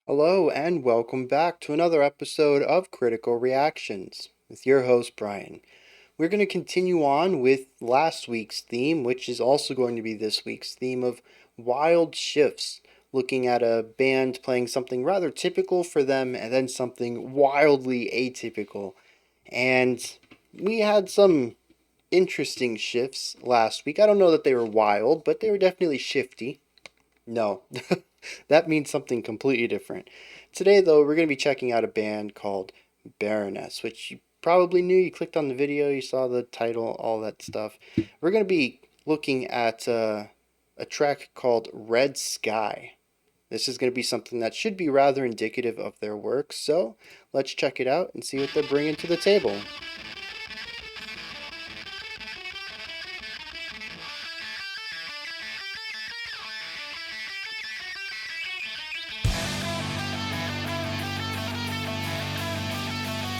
Hello, and welcome back to another episode of Critical Reactions with your host, Bryan. We're going to continue on with last week's theme, which is also going to be this week's theme of wild shifts, looking at a band playing something rather typical for them and then something wildly atypical. And we had some interesting shifts last week. I don't know that they were wild, but they were definitely shifty. No, that means something completely different. Today, though, we're going to be checking out a band called Baroness, which you probably knew. You clicked on the video, you saw the title, all that stuff. We're going to be looking at a track called Red Sky. This is going to be something that should be rather indicative of their work, so let's check it out and see what they're bringing to the table.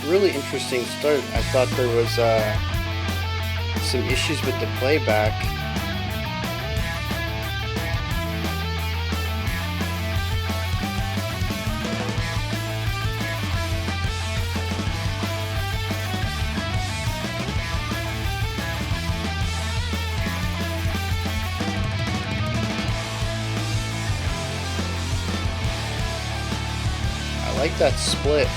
Really interesting start. I thought there was some issues with the playback. I like that split.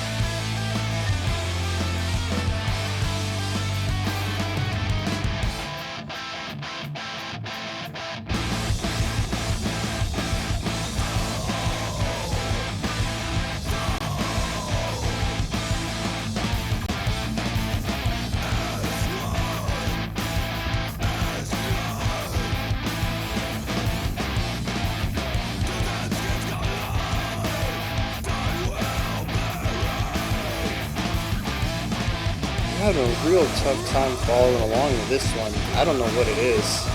I'm having a real tough time following along with this one. I don't know what it is.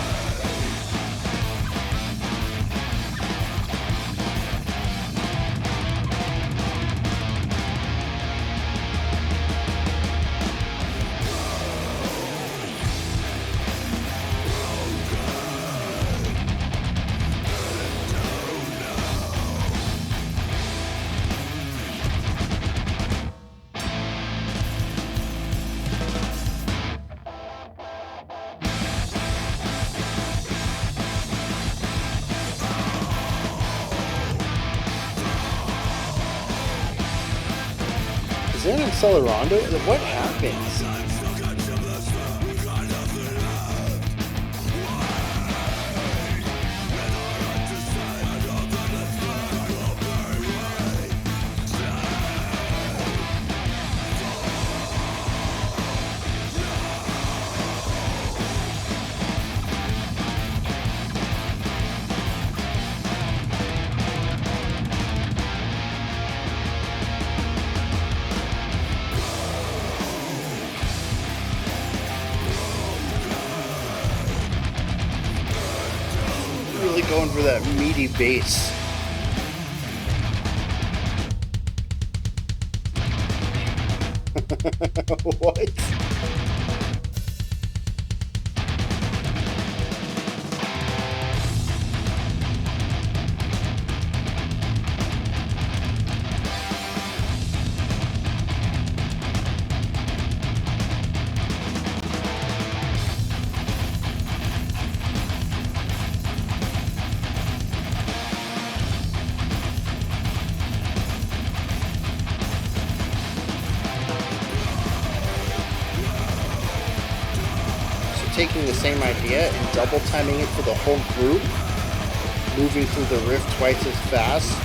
Is there an accelerando? What happens? Really going for that meaty bass. What? Taking the same idea and double timing it for the whole group, moving through the riff twice as fast,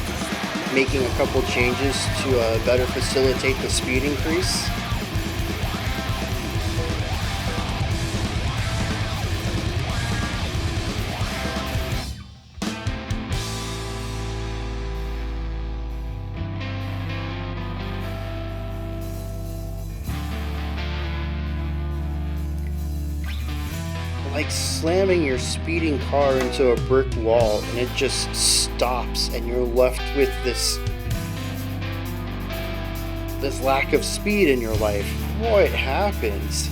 making a couple changes to better facilitate the speed increase. Like slamming your speeding car into a brick wall and it just stops and you're left with this lack of speed in your life. What happens?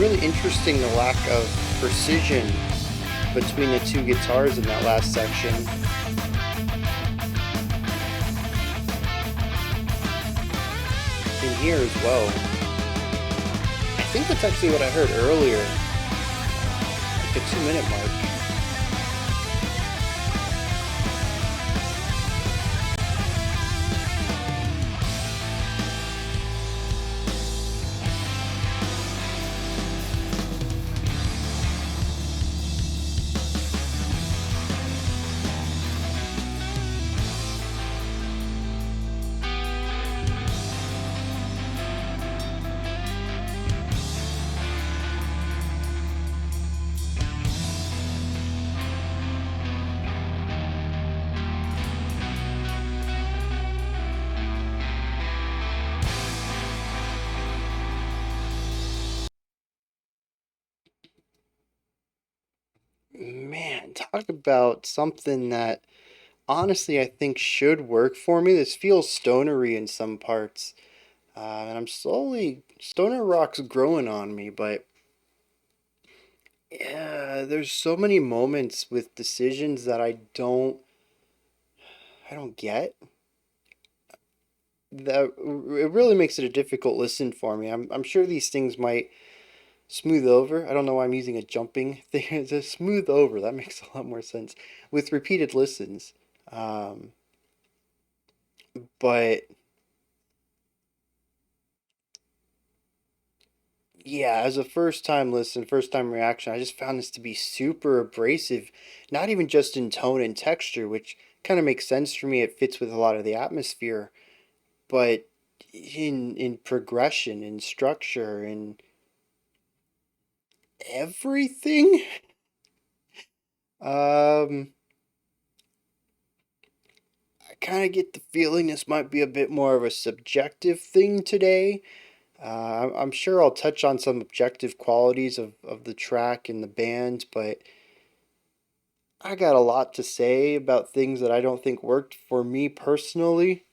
really interesting the lack of precision between the two guitars in that last section. In here as well. I think that's actually what I heard earlier, like the 2 minute mark. Man, talk about something that honestly I think should work for me. This feels stonery in some parts. And I'm slowly, stoner rock's growing on me, but yeah, there's so many moments with decisions that I don't get. That it really makes it a difficult listen for me. I'm sure these things might smooth over. I don't know why I'm using a jumping thing to smooth over. That makes a lot more sense with repeated listens. Um, but yeah, as a first time listen, first time reaction, I just found this to be super abrasive, not even just in tone and texture, which kind of makes sense for me. It fits with a lot of the atmosphere, but in progression, in structure, in everything. Um, I kind of get the feeling this might be a bit more of a subjective thing today. I'm sure I'll touch on some objective qualities of the track and the band, but I got a lot to say about things that I don't think worked for me personally.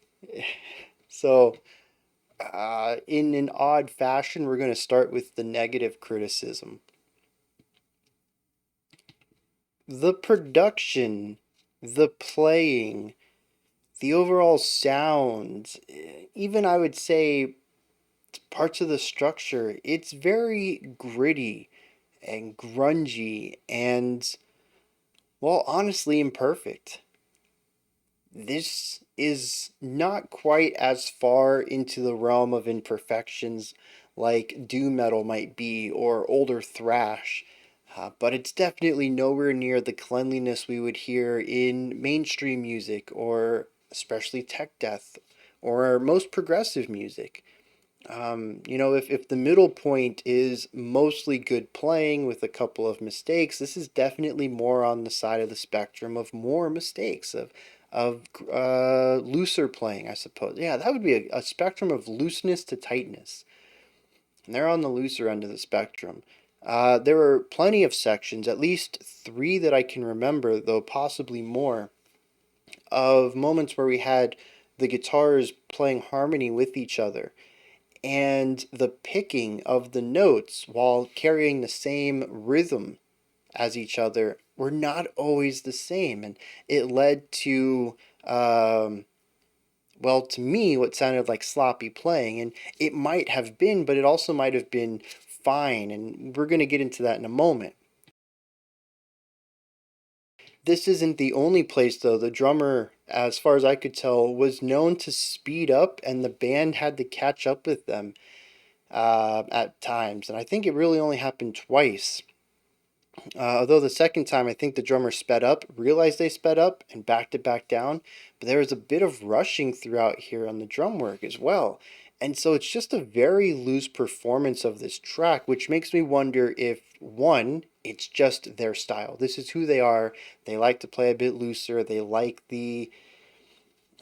So, in an odd fashion, we're going to start with the negative criticism. The production, the playing, the overall sound, even I would say parts of the structure, it's very gritty and grungy and, well, honestly, imperfect. This is not quite as far into the realm of imperfections like doom metal might be or older thrash, but it's definitely nowhere near the cleanliness we would hear in mainstream music or especially tech death or most progressive music. If the middle point is mostly good playing with a couple of mistakes, this is definitely more on the side of the spectrum of more mistakes, of looser playing, I suppose. Yeah, that would be a spectrum of looseness to tightness. And they're on the looser end of the spectrum. There were plenty of sections, at least three that I can remember, though possibly more, of moments where we had the guitars playing harmony with each other and the picking of the notes while carrying the same rhythm as each other were not always the same. And it led to, well, to me, what sounded like sloppy playing. And it might have been, but it also might have been fine. And we're going to get into that in a moment. This isn't the only place, though. The drummer, as far as I could tell, was known to speed up, and the band had to catch up with them at times. And I think it really only happened twice. Although the second time, I think the drummer sped up, realized they sped up, and backed it back down. But there was a bit of rushing throughout here on the drum work as well. And so it's just a very loose performance of this track, which makes me wonder if, one, it's just their style. This is who they are. They like to play a bit looser. They like the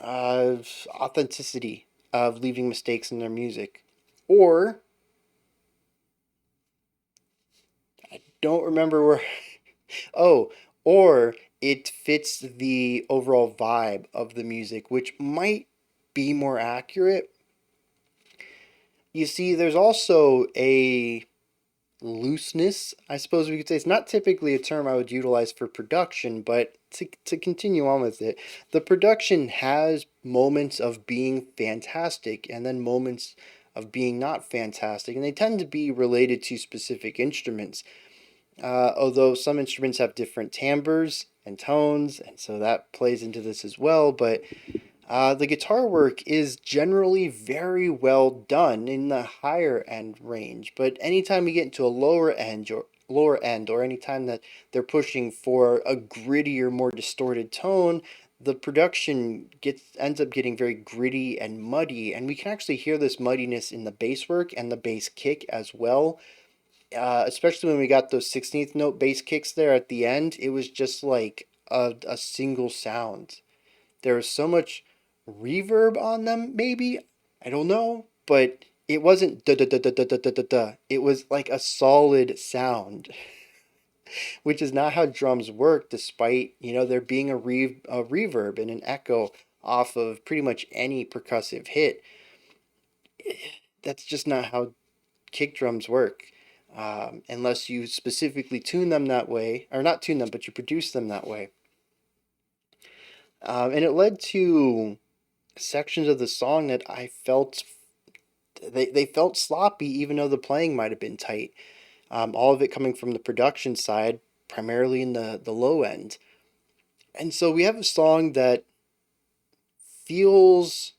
uh, authenticity of leaving mistakes in their music. Or, don't remember where. Oh, or it fits the overall vibe of the music, which might be more accurate. You see, there's also a looseness, I suppose we could say. It's not typically a term I would utilize for production, but to continue on with it, the production has moments of being fantastic and then moments of being not fantastic, and they tend to be related to specific instruments. Although some instruments have different timbres and tones, and so that plays into this as well, but the guitar work is generally very well done in the higher end range, but anytime we get into a lower end, or anytime that they're pushing for a grittier, more distorted tone, the production ends up getting very gritty and muddy, and we can actually hear this muddiness in the bass work and the bass kick as well. Especially when we got those 16th note bass kicks there at the end, it was just like a single sound. There was so much reverb on them, maybe. I don't know. But it wasn't da da da da da da da da da. It was like a solid sound, which is not how drums work, despite, there being a reverb and an echo off of pretty much any percussive hit. That's just not how kick drums work. Unless you specifically tune them that way, or not tune them, but you produce them that way. And it led to sections of the song that I felt they felt sloppy, even though the playing might have been tight. All of it coming from the production side, primarily in the low end. And so we have a song that feels.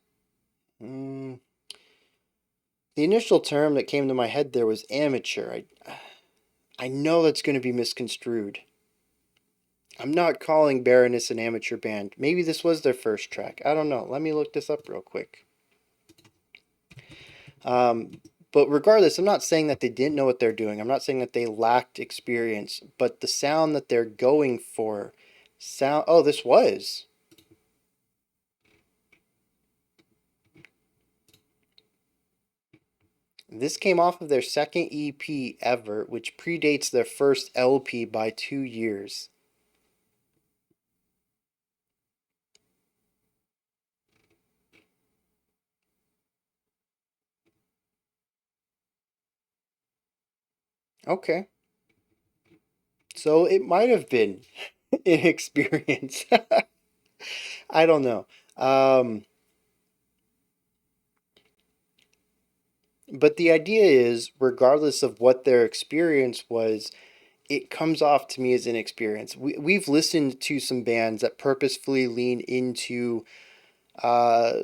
The initial term that came to my head there was amateur. I know that's going to be misconstrued. I'm not calling Baroness an amateur band. Maybe this was their first track. I don't know. Let me look this up real quick. But regardless, I'm not saying that they didn't know what they're doing. I'm not saying that they lacked experience. But the sound that they're going for, oh, this was. This came off of their second EP ever, which predates their first LP by 2 years. Okay. So it might have been inexperience. I don't know. But the idea is, regardless of what their experience was, it comes off to me as inexperience. We've listened to some bands that purposefully lean into uh,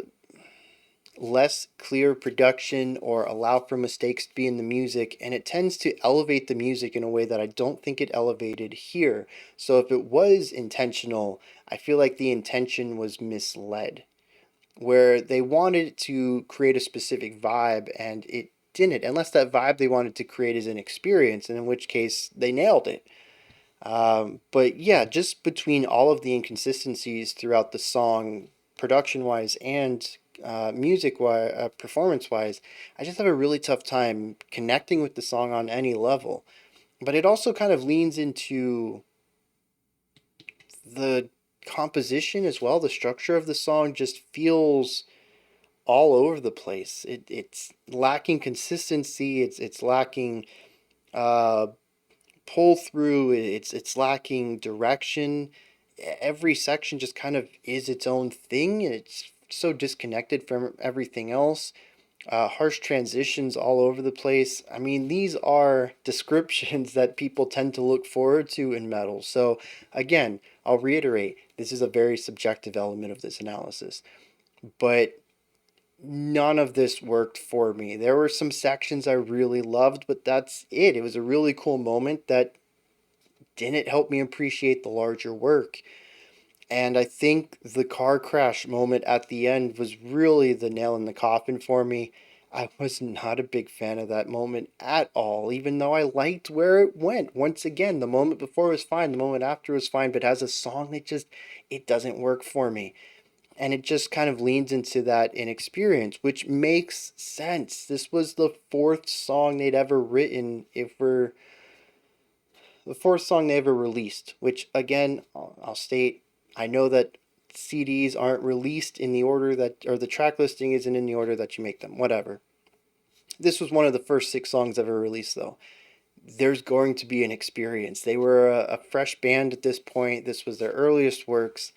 less clear production or allow for mistakes to be in the music, and it tends to elevate the music in a way that I don't think it elevated here. So if it was intentional, I feel like the intention was misled, where they wanted to create a specific vibe and it didn't, unless that vibe they wanted to create is an experience, and in which case they nailed it. But yeah, just between all of the inconsistencies throughout the song, production wise and music wise, performance wise, I just have a really tough time connecting with the song on any level. But it also kind of leans into the composition as well. The structure of the song just feels all over the place. It's lacking consistency. It's lacking uh, pull through. It's lacking direction. Every section just kind of is its own thing, and it's so disconnected from everything else. Harsh transitions all over the place. I mean, these are descriptions that people tend to look forward to in metal. So, again, I'll reiterate, this is a very subjective element of this analysis. But none of this worked for me. There were some sections I really loved, but that's it. It was a really cool moment that didn't help me appreciate the larger work. And I think the car crash moment at the end was really the nail in the coffin for me. I was not a big fan of that moment at all, even though I liked where it went. Once again, the moment before was fine, the moment after was fine, but as a song, it doesn't work for me. And it just kind of leans into that inexperience, which makes sense. This was the fourth song they'd ever written, if we're the fourth song they ever released, which again, I'll state, I know that CDs aren't released in the order that, or the track listing isn't in the order that you make them, whatever. This was one of the first 6 songs ever released, though. there's going to be an experience. They were a fresh band at this point. This was their earliest works.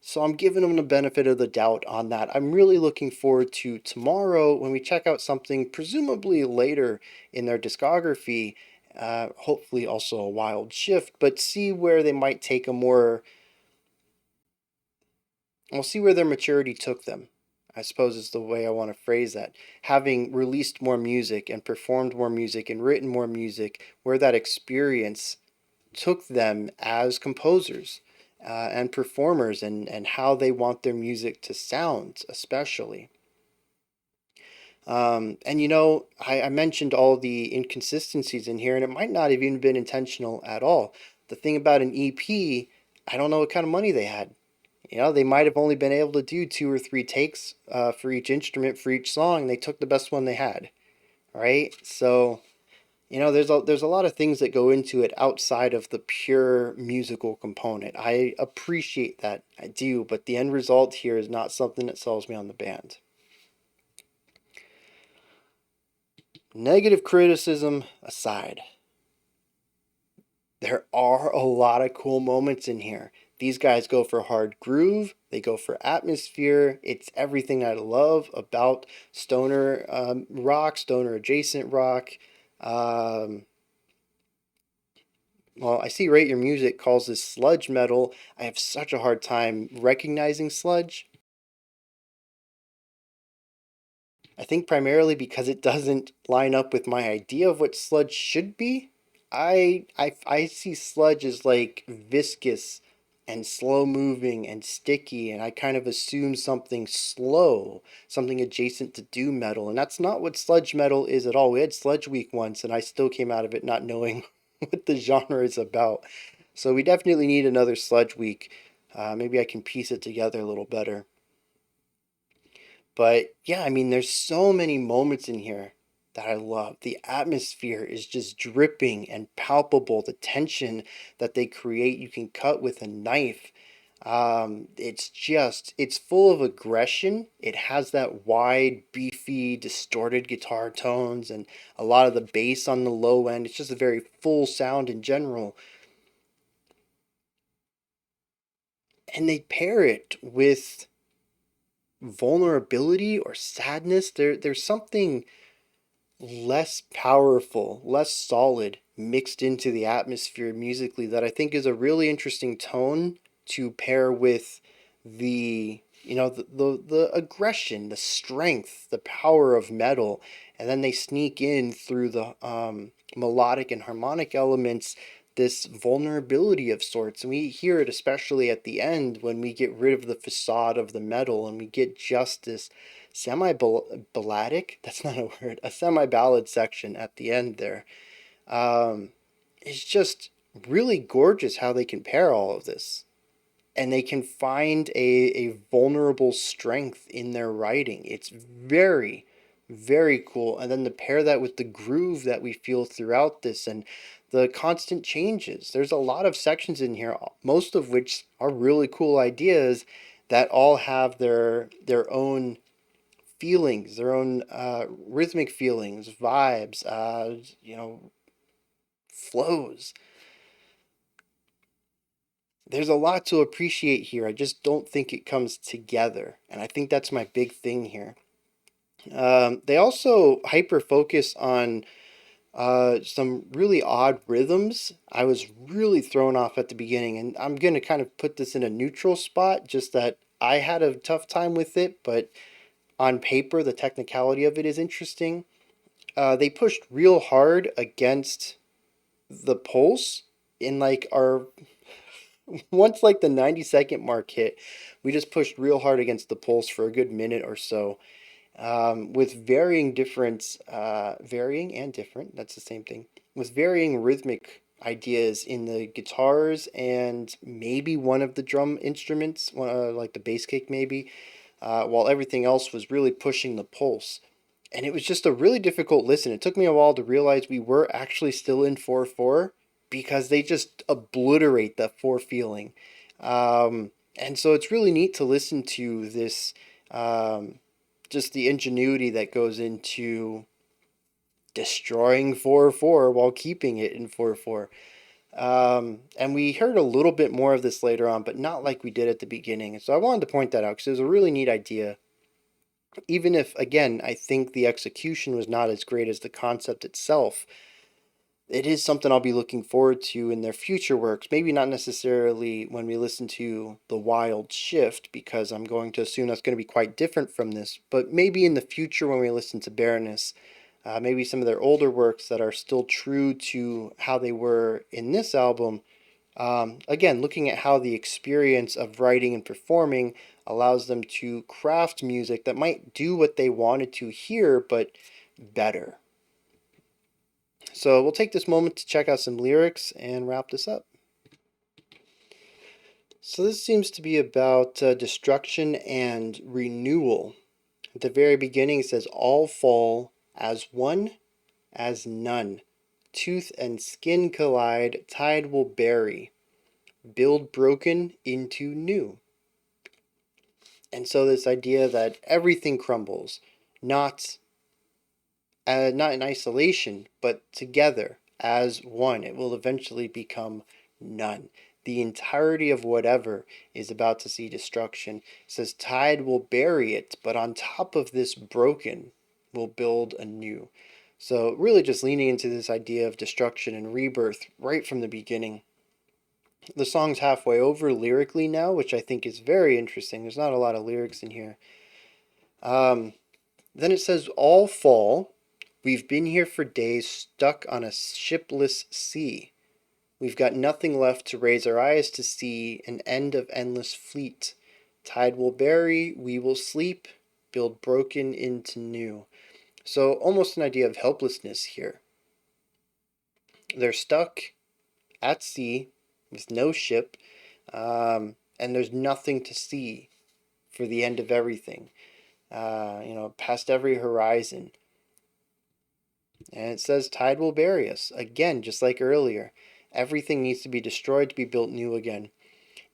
So I'm giving them the benefit of the doubt on that. I'm really looking forward to tomorrow when we check out something presumably later in their discography. Hopefully also a wild shift, but see where they might take a more. We'll see where their maturity took them. I suppose is the way I want to phrase that. Having released more music and performed more music and written more music, where that experience took them as composers and performers, and how they want their music to sound, especially. And I mentioned all the inconsistencies in here, and it might not have even been intentional at all. The thing about an EP, I don't know what kind of money they had. They might have only been able to do 2 or 3 takes for each instrument for each song. They took the best one they had, right? So there's a lot of things that go into it outside of the pure musical component. I appreciate that, I do, but the end result here is not something that sells me on the band. Negative criticism aside, there are a lot of cool moments in here. These guys go for hard groove, they go for atmosphere. It's everything I love about stoner rock, stoner adjacent rock. Um, Well, I see Rate Your Music calls this sludge metal. I have such a hard time recognizing sludge. I think primarily because it doesn't line up with my idea of what sludge should be. I see sludge as like viscous and slow moving and sticky, and I kind of assume something slow, something adjacent to doom metal, and that's not what sludge metal is at all. We had Sludge Week once, and I still came out of it not knowing what the genre is about. So we definitely need another Sludge Week. Maybe I can piece it together a little better. But yeah, I mean, there's so many moments in here that I love. The atmosphere is just dripping and palpable. The tension that they create, you can cut with a knife. It's full of aggression. It has that wide, beefy, distorted guitar tones and a lot of the bass on the low end. It's just a very full sound in general. And they pair it with vulnerability or sadness. There's something less powerful, less solid mixed into the atmosphere musically that I think is a really interesting tone to pair with the aggression, the strength, the power of metal, and then they sneak in through the melodic and harmonic elements this vulnerability of sorts. And we hear it especially at the end when we get rid of the facade of the metal and we get just this semi balladic, that's not a word, a semi ballad section at the end there. Um, it's just really gorgeous how they can pair all of this. And they can find a vulnerable strength in their writing. It's very, very cool. And then to pair that with the groove that we feel throughout this and the constant changes. There's a lot of sections in here, most of which are really cool ideas that all have their own feelings, their own rhythmic feelings, vibes, flows. There's a lot to appreciate here. I just don't think it comes together. And I think that's my big thing here. They also hyper focus on some really odd rhythms. I was really thrown off at the beginning, and I'm going to kind of put this in a neutral spot, just that I had a tough time with it, but on paper, the technicality of it is interesting. They pushed real hard against the pulse in like our once like the 90-second mark hit, we just pushed real hard against the pulse for a good minute or so, with varying and different, that's the same thing, with varying rhythmic ideas in the guitars and maybe one of the drum instruments, like the bass kick maybe, while everything else was really pushing the pulse. And it was just a really difficult listen. It took me a while to realize we were actually still in 4/4 because they just obliterate that 4 feeling. And so it's really neat to listen to this, just the ingenuity that goes into destroying 4/4 while keeping it in 4/4. And we heard a little bit more of this later on, but not like we did at the beginning. So I wanted to point that out because it was a really neat idea. Even if, again, I think the execution was not as great as the concept itself, it is something I'll be looking forward to in their future works. Maybe not necessarily when we listen to The Wild Shift, because I'm going to assume that's going to be quite different from this, but maybe in the future when we listen to Baroness, maybe some of their older works that are still true to how they were in this album. Again, looking at how the experience of writing and performing allows them to craft music that might do what they wanted to hear, but better. So we'll take this moment to check out some lyrics and wrap this up. So this seems to be about destruction and renewal. At the very beginning it says, all fall as one, as none. Tooth and skin collide, tide will bury. Build broken into new. And so this idea that everything crumbles, not in isolation, but together as one. It will eventually become none. The entirety of whatever is about to see destruction. It says tide will bury it, but on top of this broken will build anew. So really just leaning into this idea of destruction and rebirth right from the beginning. The song's halfway over lyrically now, which I think is very interesting. There's not a lot of lyrics in here. Then it says, all fall. We've been here for days, stuck on a shipless sea. We've got nothing left to raise our eyes to see, an end of endless fleet. Tide will bury, we will sleep, build broken into new. So almost an idea of helplessness here. They're stuck at sea with no ship, and there's nothing to see for the end of everything. Past every horizon. And it says tide will bury us. Again, just like earlier. Everything needs to be destroyed to be built new again.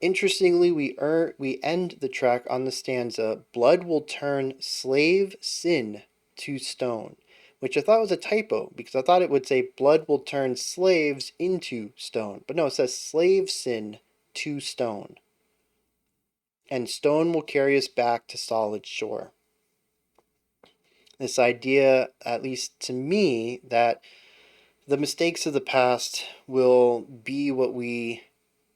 Interestingly, we end the track on the stanza, blood will turn slave sin to stone, which I thought was a typo because I thought it would say blood will turn slaves into stone. But no, it says slave sin to stone. And stone will carry us back to solid shore. This idea, at least to me, that the mistakes of the past will be what we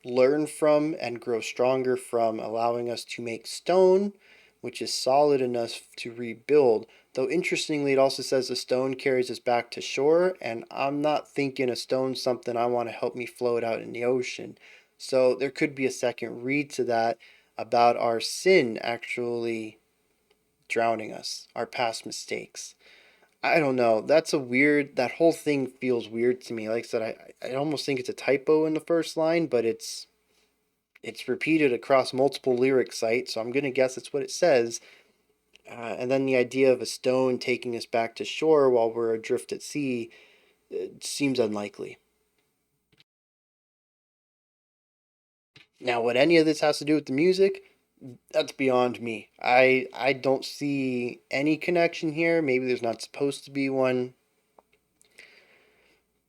learn from and grow stronger from, allowing us to make stone, which is solid enough to rebuild. Though interestingly, it also says the stone carries us back to shore, and I'm not thinking a stone's something I want to help me float out in the ocean. So there could be a second read to that about our sin actually drowning us, our past mistakes. I don't know. That whole thing feels weird to me. Like I said, I almost think it's a typo in the first line, but it's repeated across multiple lyric sites, so I'm going to guess it's what it says. And then the idea of a stone taking us back to shore while we're adrift at sea seems unlikely. Now, what any of this has to do with the music, that's beyond me. I don't see any connection here. Maybe there's not supposed to be one.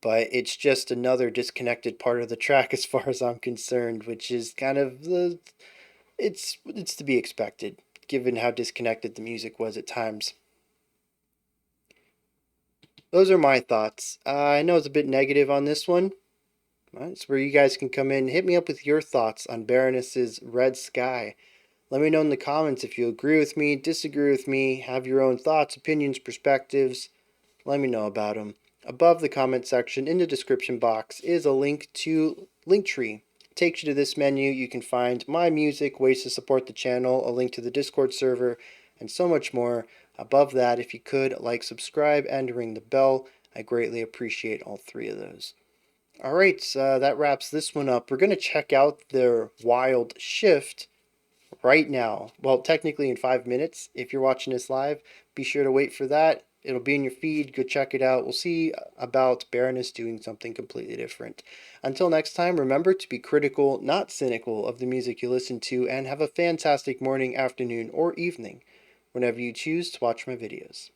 But it's just another disconnected part of the track as far as I'm concerned, which is kind of it's to be expected given how disconnected the music was at times. Those are my thoughts. I know it's a bit negative on this one. It's where you guys can come in, hit me up with your thoughts on Baroness's Red Sky. Let me know in the comments if you agree with me, disagree with me, have your own thoughts, opinions, perspectives. Let me know about them. Above the comment section in the description box is a link to Linktree. It takes you to this menu. You can find my music, ways to support the channel, a link to the Discord server, and so much more. Above that, if you could, like, subscribe, and ring the bell. I greatly appreciate all three of those. Alright, that wraps this one up. We're going to check out their Wild Shift right now. Well, technically in 5 minutes. If you're watching this live, be sure to wait for that. It'll be in your feed. Go check it out. We'll see about Baroness doing something completely different. Until next time, remember to be critical, not cynical, of the music you listen to, and have a fantastic morning, afternoon, or evening whenever you choose to watch my videos.